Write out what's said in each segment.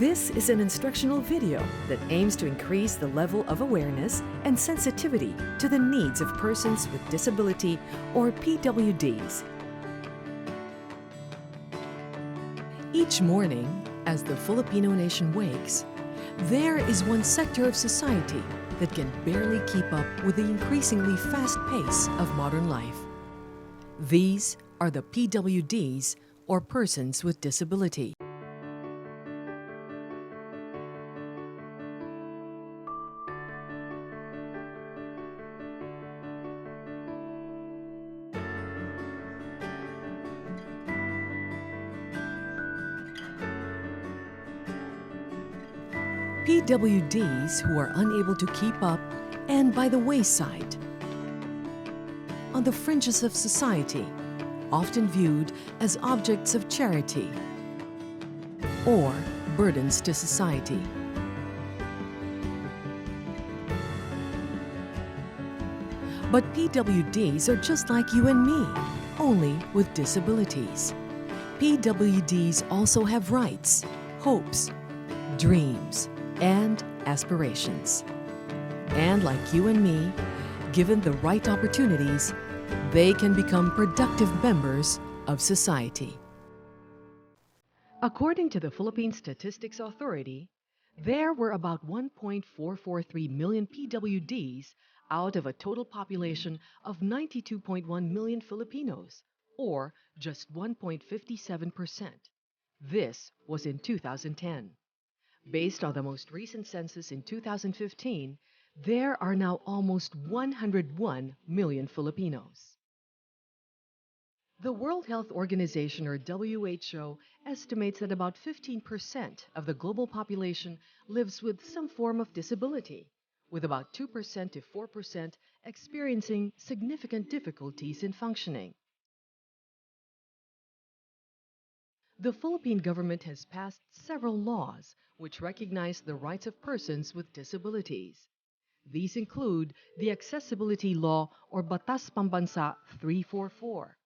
This is an instructional video that aims to increase the level of awareness and sensitivity to the needs of persons with disability or PWDs. Each morning, as the Filipino nation wakes, there is one sector of society that can barely keep up with the increasingly fast pace of modern life. These are the PWDs, or persons with disability. PWDs who are unable to keep up and by the wayside, on the fringes of society, often viewed as objects of charity or burdens to society. But PWDs are just like you and me, only with disabilities. PWDs also have rights, hopes, dreams, and aspirations. And like you and me, given the right opportunities, they can become productive members of society. According to the Philippine Statistics Authority, there were about 1.443 million PWDs out of a total population of 92.1 million Filipinos, or just 1.57%. This was in 2010. Based on the most recent census in 2015, there are now almost 101 million Filipinos. The World Health Organization, or WHO, estimates that about 15% of the global population lives with some form of disability, with about 2% to 4% experiencing significant difficulties in functioning. The Philippine government has passed several laws which recognize the rights of persons with disabilities. These include the Accessibility Law, or Batas Pambansa 344.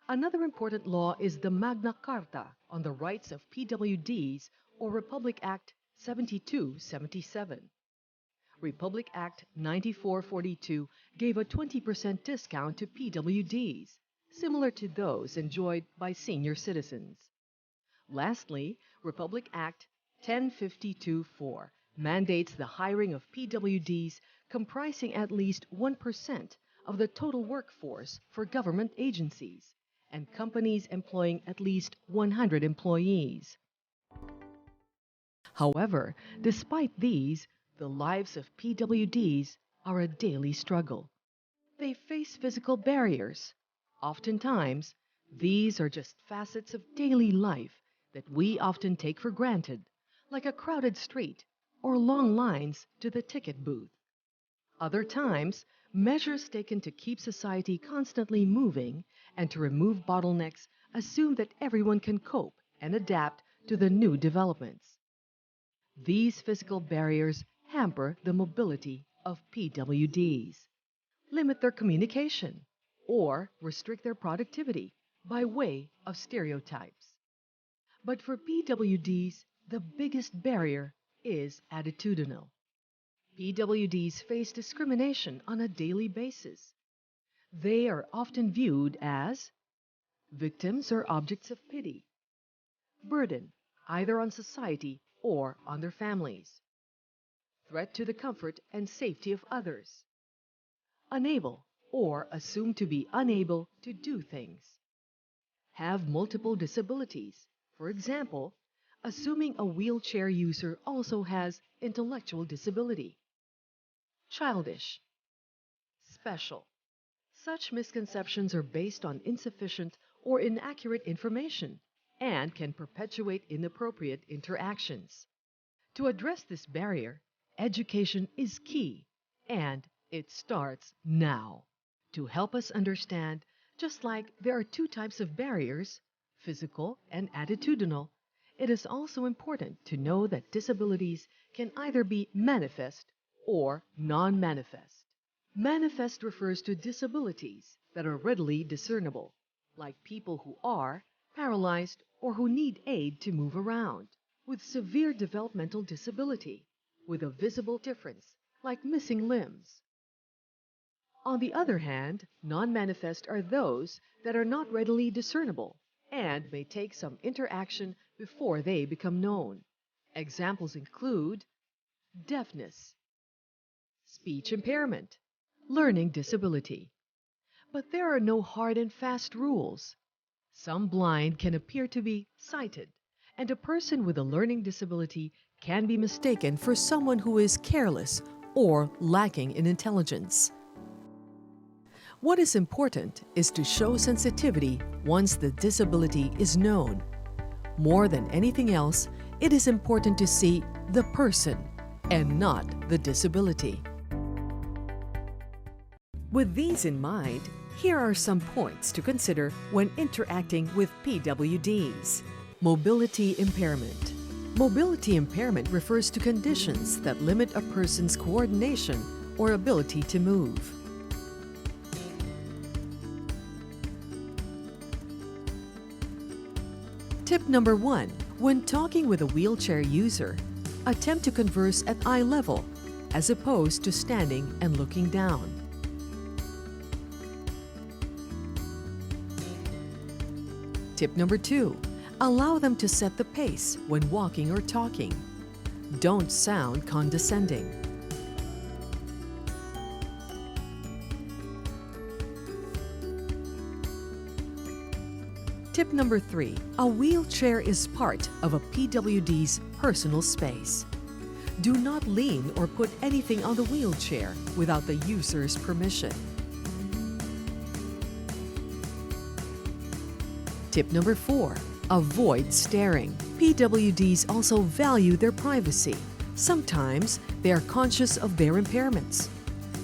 Another important law is the Magna Carta on the Rights of PWDs, or Republic Act 7277. Republic Act 9442 gave a 20% discount to PWDs, similar to those enjoyed by senior citizens. Lastly, Republic Act 10524 mandates the hiring of PWDs comprising at least 1% of the total workforce for government agencies and companies employing at least 100 employees. However, despite these, the lives of PWDs are a daily struggle. They face physical barriers. Oftentimes, these are just facets of daily life that we often take for granted, like a crowded street or long lines to the ticket booth. Other times, measures taken to keep society constantly moving and to remove bottlenecks assume that everyone can cope and adapt to the new developments. These physical barriers hamper the mobility of PWDs, limit their communication, or restrict their productivity by way of stereotypes. But for PWDs, the biggest barrier is attitudinal. PWDs face discrimination on a daily basis. They are often viewed as victims or objects of pity, burden either on society or on their families, threat to the comfort and safety of others, unable or assumed to be unable to do things, have multiple disabilities. For example, assuming a wheelchair user also has intellectual disability. Childish. Special. Such misconceptions are based on insufficient or inaccurate information and can perpetuate inappropriate interactions. To address this barrier, education is key, and it starts now. To help us understand, just like there are two types of barriers, physical and attitudinal, it is also important to know that disabilities can either be manifest or non-manifest. Manifest refers to disabilities that are readily discernible, like people who are paralyzed or who need aid to move around. with severe developmental disability, with a visible difference, like missing limbs. On the other hand, non-manifest are those that are not readily discernible and may take some interaction before they become known. Examples include deafness, speech impairment, learning disability. But there are no hard and fast rules. Some blind can appear to be sighted, and a person with a learning disability can be mistaken for someone who is careless or lacking in intelligence. What is important is to show sensitivity once the disability is known. More than anything else, it is important to see the person and not the disability. With these in mind, here are some points to consider when interacting with PWDs. Mobility impairment. Mobility impairment refers to conditions that limit a person's coordination or ability to move. Tip number 1. When talking with a wheelchair user, attempt to converse at eye level as opposed to standing and looking down. Tip number 2. Allow them to set the pace when walking or talking. Don't sound condescending. Tip number 3. A wheelchair is part of a PWD's personal space. Do not lean or put anything on the wheelchair without the user's permission. Tip number 4. Avoid staring. PWDs also value their privacy. Sometimes they are conscious of their impairments.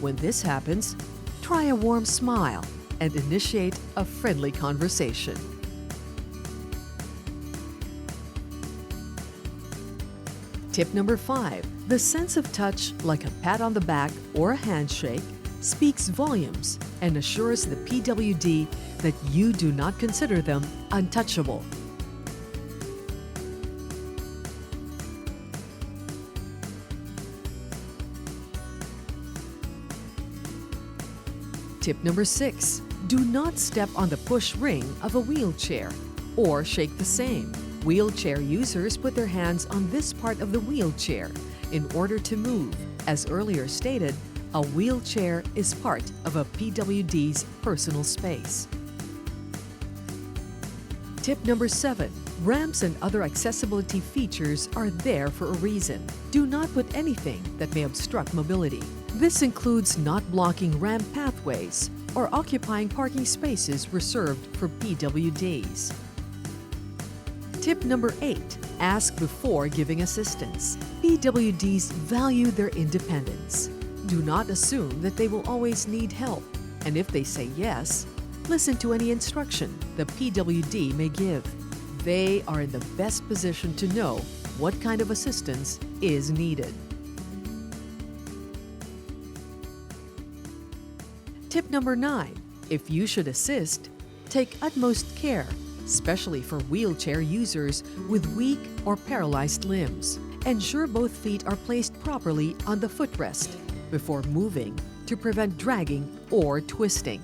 When this happens, try a warm smile and initiate a friendly conversation. Tip number 5. The sense of touch, like a pat on the back or a handshake, speaks volumes and assures the PWD that you do not consider them untouchable. Tip number 6. Do not step on the push ring of a wheelchair or shake the same. Wheelchair users put their hands on this part of the wheelchair in order to move. As earlier stated, a wheelchair is part of a PWD's personal space. Tip number 7. Ramps and other accessibility features are there for a reason. Do not put anything that may obstruct mobility. This includes not blocking ramp pathways or occupying parking spaces reserved for PWDs. Tip number 8. Ask before giving assistance. PWDs value their independence. Do not assume that they will always need help, and if they say yes, listen to any instruction the PWD may give. They are in the best position to know what kind of assistance is needed. Tip number 9. If you should assist, take utmost care, especially for wheelchair users with weak or paralyzed limbs. Ensure both feet are placed properly on the footrest before moving to prevent dragging or twisting.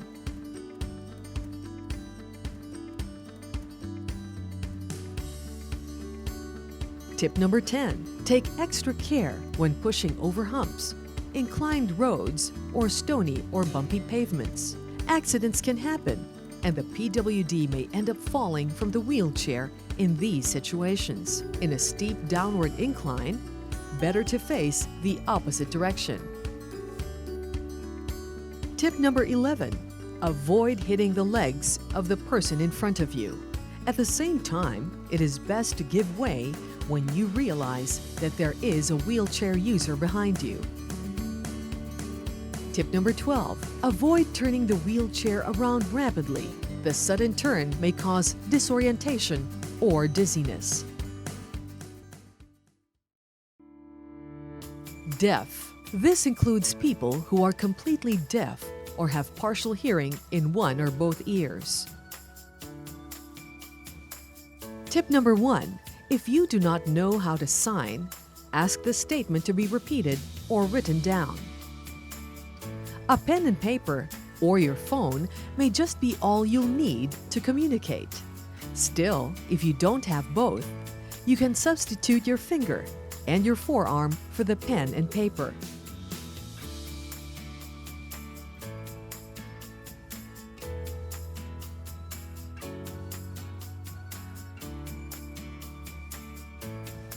Tip number 10. Take extra care when pushing over humps, inclined roads, or stony or bumpy pavements. Accidents can happen, and the PWD may end up falling from the wheelchair in these situations. In a steep downward incline, better to face the opposite direction. Tip number 11. Avoid hitting the legs of the person in front of you. At the same time, it is best to give way when you realize that there is a wheelchair user behind you. Tip number 12. Avoid turning the wheelchair around rapidly. The sudden turn may cause disorientation or dizziness. Deaf. This includes people who are completely deaf or have partial hearing in one or both ears. Tip number 1. If you do not know how to sign, ask the statement to be repeated or written down. A pen and paper or your phone may just be all you'll need to communicate. Still, if you don't have both, you can substitute your finger and your forearm for the pen and paper.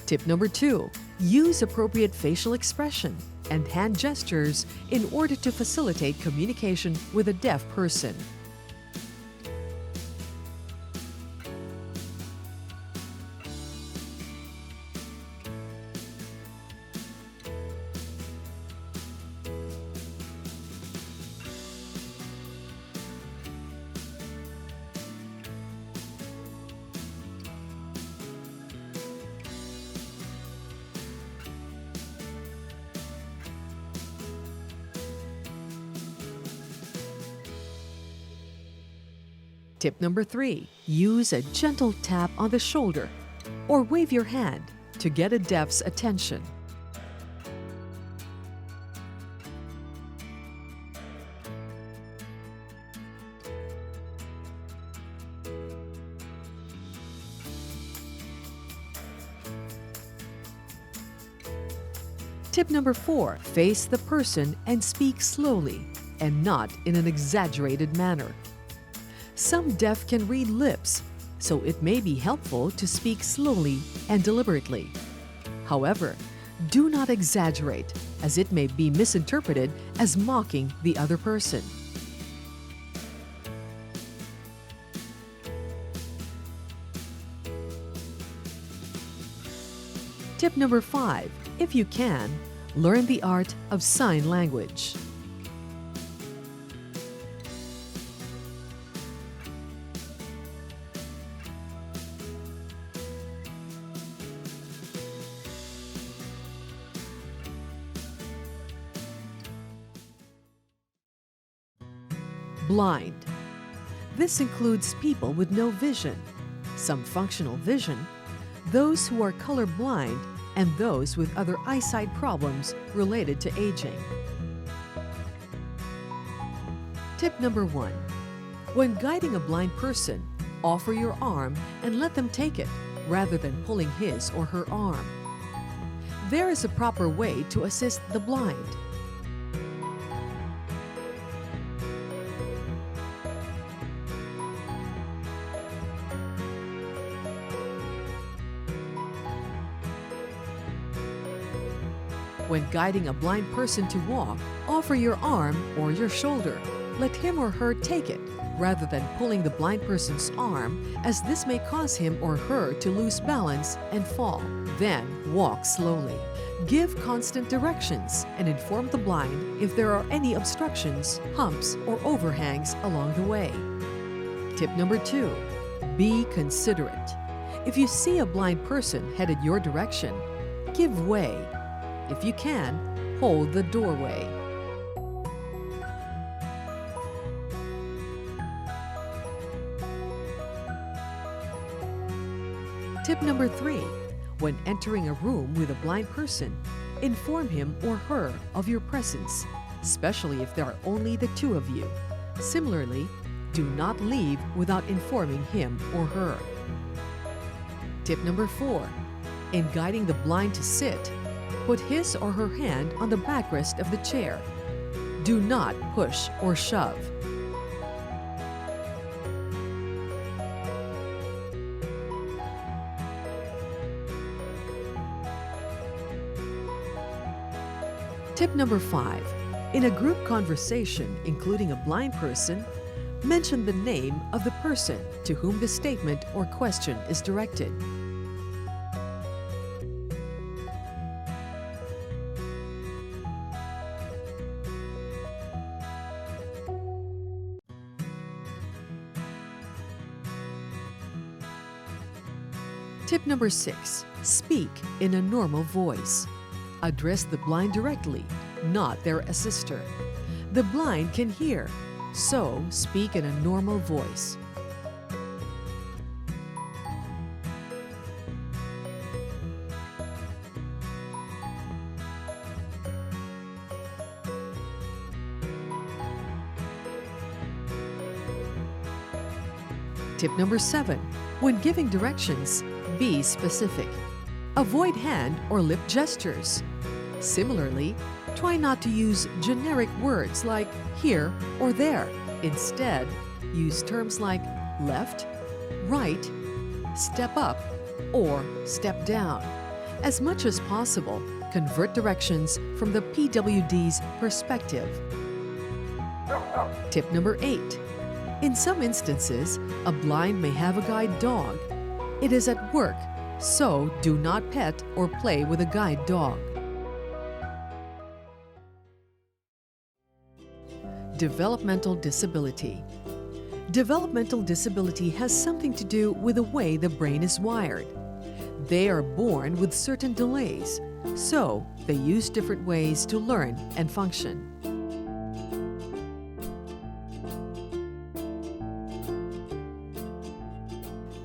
Tip number 2, use appropriate facial expression and hand gestures in order to facilitate communication with a deaf person. Tip number 3, use a gentle tap on the shoulder or wave your hand to get a deaf's attention. Tip number 4, face the person and speak slowly and not in an exaggerated manner. Some deaf can read lips, so it may be helpful to speak slowly and deliberately. However, do not exaggerate, as it may be misinterpreted as mocking the other person. Tip number 5, if you can, learn the art of sign language. Blind. This includes people with no vision, some functional vision, those who are colorblind, and those with other eyesight problems related to aging. Tip number 1. When guiding a blind person, offer your arm and let them take it rather than pulling his or her arm. There is a proper way to assist the blind. When guiding a blind person to walk, offer your arm or your shoulder. Let him or her take it, rather than pulling the blind person's arm, as this may cause him or her to lose balance and fall. Then, walk slowly. Give constant directions and inform the blind if there are any obstructions, humps, or overhangs along the way. Tip number 2. Be considerate. If you see a blind person headed your direction, give way. If you can, hold the doorway. Tip number 3. When entering a room with a blind person, inform him or her of your presence, especially if there are only the two of you. Similarly, do not leave without informing him or her. Tip number 4. In guiding the blind to sit, put his or her hand on the backrest of the chair. Do not push or shove. Tip number 5. In a group conversation, including a blind person, mention the name of the person to whom the statement or question is directed. Tip number 6. Speak in a normal voice. Address the blind directly, not their assister. The blind can hear, so speak in a normal voice. Tip number 7. When giving directions, be specific. Avoid hand or lip gestures. Similarly, try not to use generic words like here or there. Instead, use terms like left, right, step up, or step down. As much as possible, convert directions from the PWD's perspective. Tip number 8. In some instances, a blind may have a guide dog. It is at work, so do not pet or play with a guide dog. Developmental disability. Developmental disability has something to do with the way the brain is wired. They are born with certain delays, so they use different ways to learn and function.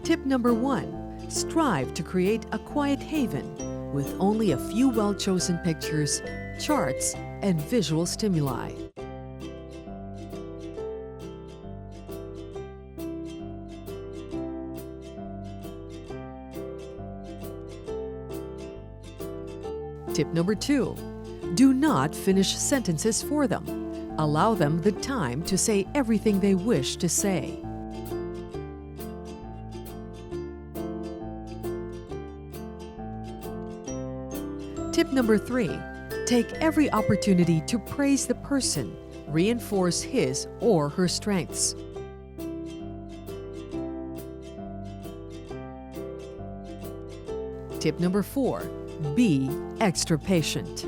Tip number 1. Strive to create a quiet haven with only a few well-chosen pictures, charts, and visual stimuli. Tip number 2. Do not finish sentences for them. Allow them the time to say everything they wish to say. Tip number 3. Take every opportunity to praise the person, reinforce his or her strengths. Tip number 4. Be extra patient.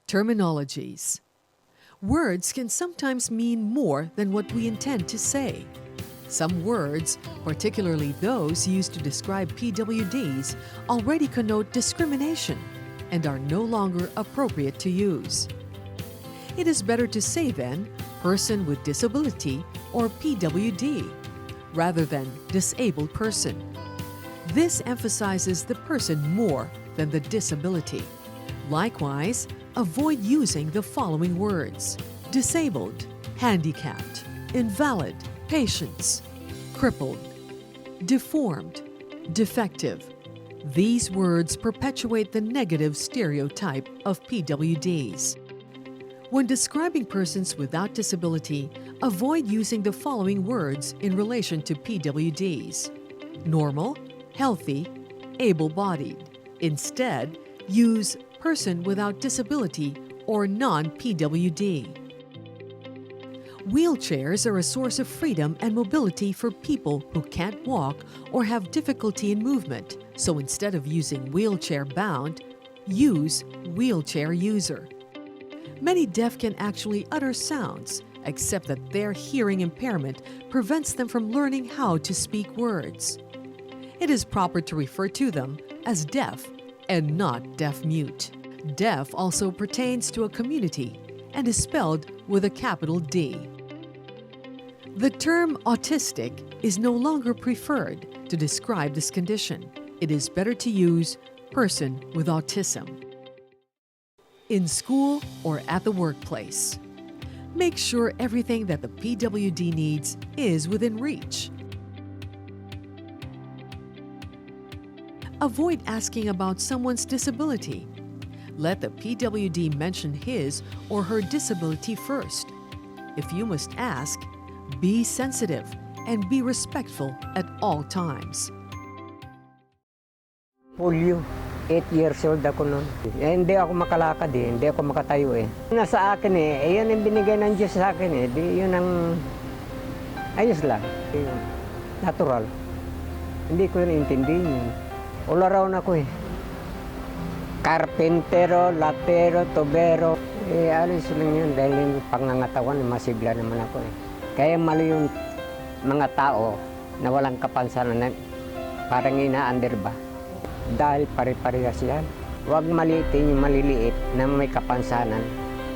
Terminologies. Words can sometimes mean more than what we intend to say. Some words, particularly those used to describe PWDs, already connote discrimination and are no longer appropriate to use. It is better to say then, person with disability or PWD, rather than disabled person. This emphasizes the person more than the disability. Likewise, avoid using the following words: disabled, handicapped, invalid, patients, crippled, deformed, defective. These words perpetuate the negative stereotype of PWDs. When describing persons without disability, avoid using the following words in relation to PWDs: normal, healthy, able-bodied. Instead, use person without disability or non-PWD. Wheelchairs are a source of freedom and mobility for people who can't walk or have difficulty in movement, so instead of using wheelchair-bound, use wheelchair user. Many deaf can actually utter sounds, except that their hearing impairment prevents them from learning how to speak words. It is proper to refer to them as deaf and not deaf-mute. Deaf also pertains to a community and is spelled with a capital D. The term autistic is no longer preferred to describe this condition. It is better to use person with autism. In school or at the workplace, make sure everything that the PWD needs is within reach. Avoid asking about someone's disability. Let the PWD mention his or her disability first. If you must ask, be sensitive and be respectful at all times. Polio. 8 years old ako noon. Hindi ako makalakad hindi ako makatayo Nasa akin yan ang binigay ng Diyos sa akin Di yun ang ayos lang. Natural. Hindi ko rin intindihin yun. All around ako Carpentero, latero, tubero. Alis lang yun dahil yung pangangatawan, masigla naman ako Kaya mali yung mga tao na walang kapansanan, parang ina-under ba? Dahil pare-parehas yan. Huwag maliitin yung maliliit na may kapansanan.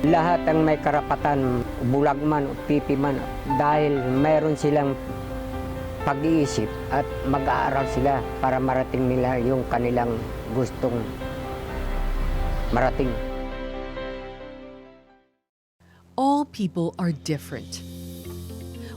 Lahat ang may karapatan, bulag man o pipi man, dahil mayroon silang pag-iisip at mag-aaral sila para marating nila yung kanilang gustong marating. All people are different.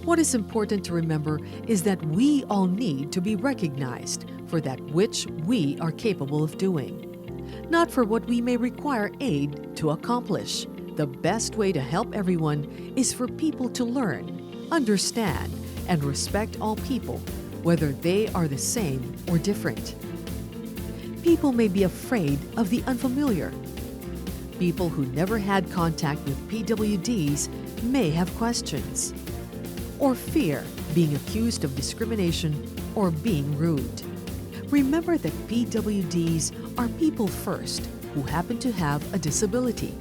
What is important to remember is that we all need to be recognized for that which we are capable of doing, not for what we may require aid to accomplish. The best way to help everyone is for people to learn, understand, and respect all people, whether they are the same or different. People may be afraid of the unfamiliar. People who never had contact with PWDs may have questions, or fear being accused of discrimination or being rude. Remember that PWDs are people first who happen to have a disability.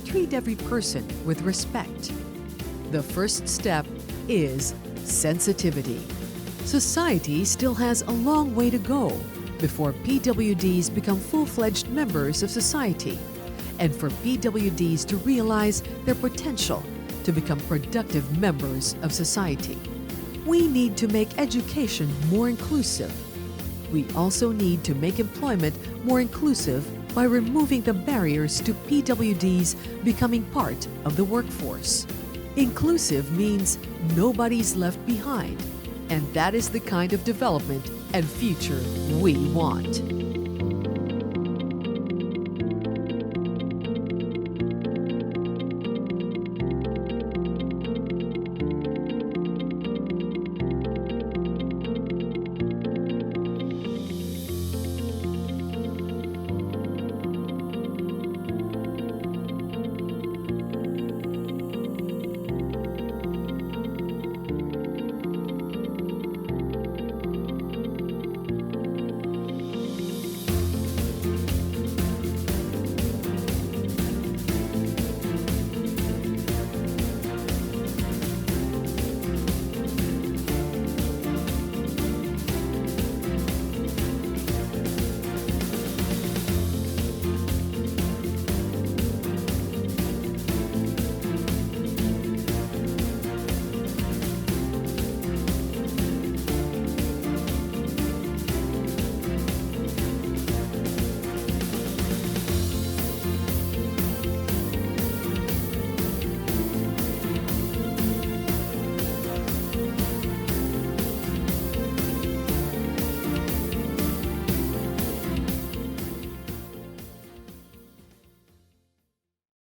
Treat every person with respect. The first step is sensitivity. Society still has a long way to go before PWDs become full-fledged members of society, and for PWDs to realize their potential to become productive members of society. We need to make education more inclusive. We also need to make employment more inclusive by removing the barriers to PWDs becoming part of the workforce. Inclusive means nobody's left behind, and that is the kind of development and future we want.